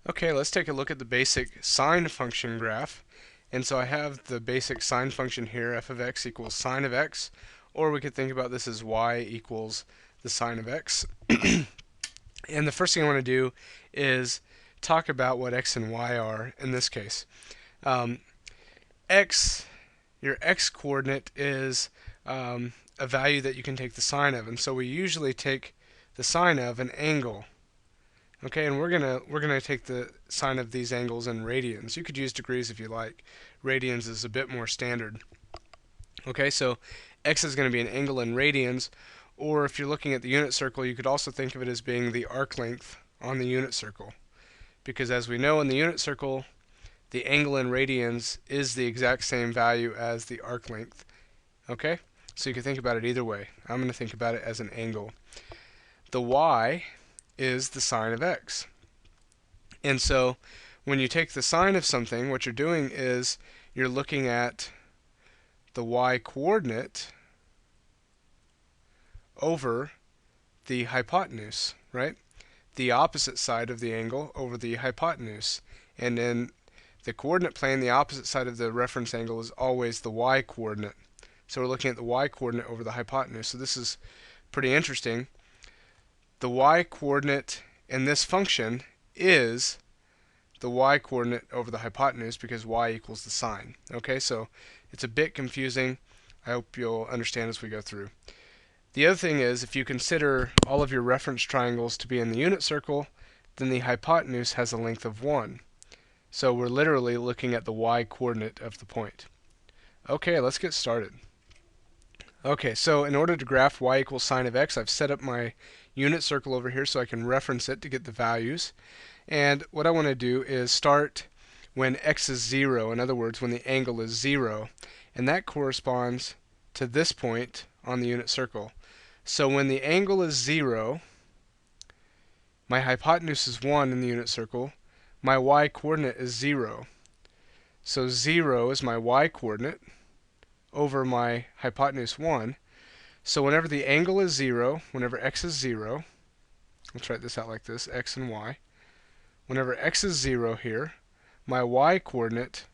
Okay, let's take a look at the basic sine function graph. And so I have the basic sine function here, f of x equals sine of x, or we could think about this as y equals the sine of x. And the first thing I want to do is talk about what x and y are in this case. X, your x coordinate is a value that you can take the sine of, and so we usually take the sine of an angle. Okay, and we're gonna take the sine of these angles in radians. You could use degrees if you like. Radians is a bit more standard. Okay, so x is going to be an angle in radians, or if you're looking at the unit circle, you could also think of it as being the arc length on the unit circle. Because as we know in the unit circle, the angle in radians is the exact same value as the arc length. Okay, so you can think about it either way. I'm going to think about it as an angle. The y is the sine of x. And so when you take the sine of something, what you're doing is you're looking at the y coordinate over the hypotenuse, right? The opposite side of the angle over the hypotenuse. And in the coordinate plane, the opposite side of the reference angle is always the y coordinate. So we're looking at the y coordinate over the hypotenuse. So this is pretty interesting. The y coordinate in this function is the y coordinate over the hypotenuse because y equals the sine. Okay, so it's a bit confusing. I hope you'll understand as we go through. The other thing is, if you consider all of your reference triangles to be in the unit circle, then the hypotenuse has a length of 1. So we're literally looking at the y coordinate of the point. Okay, let's get started. Okay, so in order to graph y equals sine of x, I've set up my unit circle over here so I can reference it to get the values. And what I want to do is start when x is 0, in other words, when the angle is 0, and that corresponds to this point on the unit circle. So when the angle is 0, my hypotenuse is 1 in the unit circle, my y coordinate is 0. So 0 is my y coordinate over my hypotenuse 1. So whenever the angle is 0, whenever x is 0, let's write this out like this, x and y. Whenever x is 0 here, my y coordinate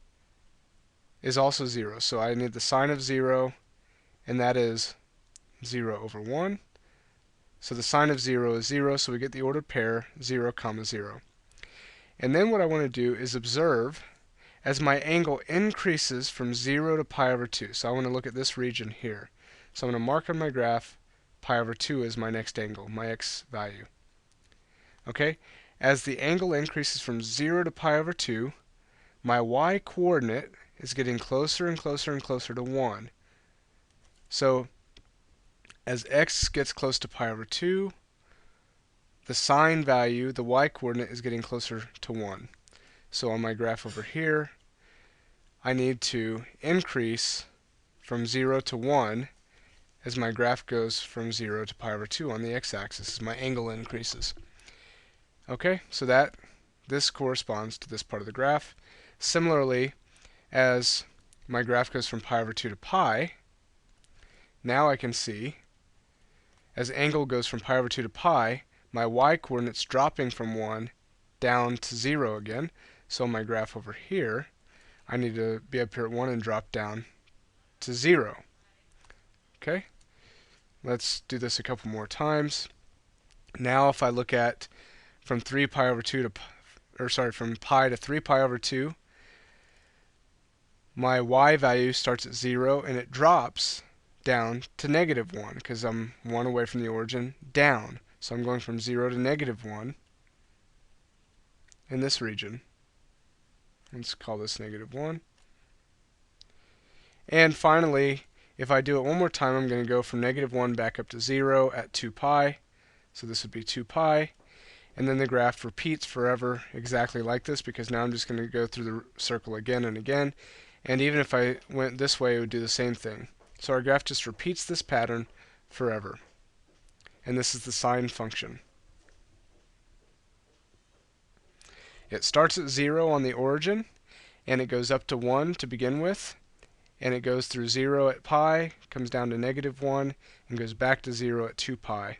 is also 0. So I need the sine of 0, and that is 0 over 1. So the sine of 0 is 0, so we get the ordered pair 0, 0. And then what I want to do is observe as my angle increases from 0 to pi over 2. So I want to look at this region here. So I'm going to mark on my graph pi over 2 is my next angle, my x value. Okay? As the angle increases from 0 to pi over 2, my y coordinate is getting closer and closer and closer to 1. So as x gets close to pi over 2, the sine value, the y coordinate, is getting closer to 1. So on my graph over here, I need to increase from 0 to 1 as my graph goes from 0 to pi over 2 on the x-axis as my angle increases. Okay, so this corresponds to this part of the graph. Similarly, as my graph goes from pi over 2 to pi, now I can see as angle goes from pi over 2 to pi, my y coordinate's dropping from 1 down to 0 again. So on my graph over here, I need to be up here at 1 and drop down to 0. Okay? Let's do this a couple more times. Now if I look at from 3 pi over 2 to, from pi to 3 pi over 2, my y value starts at 0 and it drops down to negative 1 because I'm 1 away from the origin, down. So I'm going from 0 to negative 1 in this region. Let's call this negative 1. And finally, if I do it one more time, I'm going to go from negative 1 back up to 0 at 2 pi. So this would be 2 pi. And then the graph repeats forever exactly like this because now I'm just going to go through the circle again and again. And even if I went this way, it would do the same thing. So our graph just repeats this pattern forever. And this is the sine function. It starts at 0 on the origin, and it goes up to 1 to begin with, and it goes through 0 at pi, comes down to negative 1, and goes back to 0 at 2 pi.